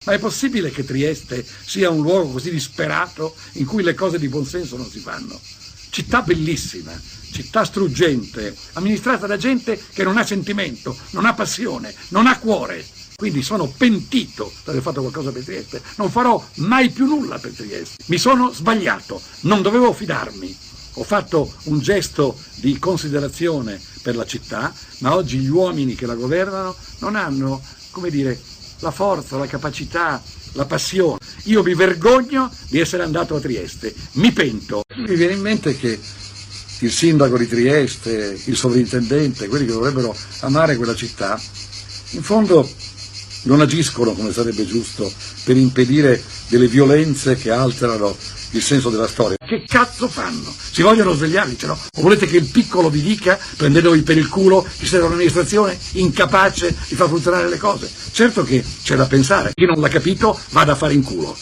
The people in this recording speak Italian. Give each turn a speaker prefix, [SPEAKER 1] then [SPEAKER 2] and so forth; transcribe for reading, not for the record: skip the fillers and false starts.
[SPEAKER 1] Ma è possibile che Trieste sia un luogo così disperato in cui le cose di buonsenso non si fanno? Città bellissima, città struggente, amministrata da gente che non ha sentimento, non ha passione, non ha cuore. Quindi sono pentito di aver fatto qualcosa per Trieste. Non farò mai più nulla per Trieste. Mi sono sbagliato, non dovevo fidarmi. Ho fatto un gesto di considerazione per la città, ma oggi gli uomini che la governano non hanno, come dire, la forza, la capacità, la passione. Io mi vergogno di essere andato a Trieste, mi pento. Mi viene in mente che il sindaco di Trieste, il sovrintendente, quelli che dovrebbero amare quella città, in fondo non agiscono come sarebbe giusto per impedire delle violenze che alterano il senso della storia. Che cazzo fanno? Si vogliono svegliare, dice no? O volete che il piccolo vi dica, prendendovi per il culo, che siete un'amministrazione incapace di far funzionare le cose? Certo che c'è da pensare. Chi non l'ha capito vada a fare in culo.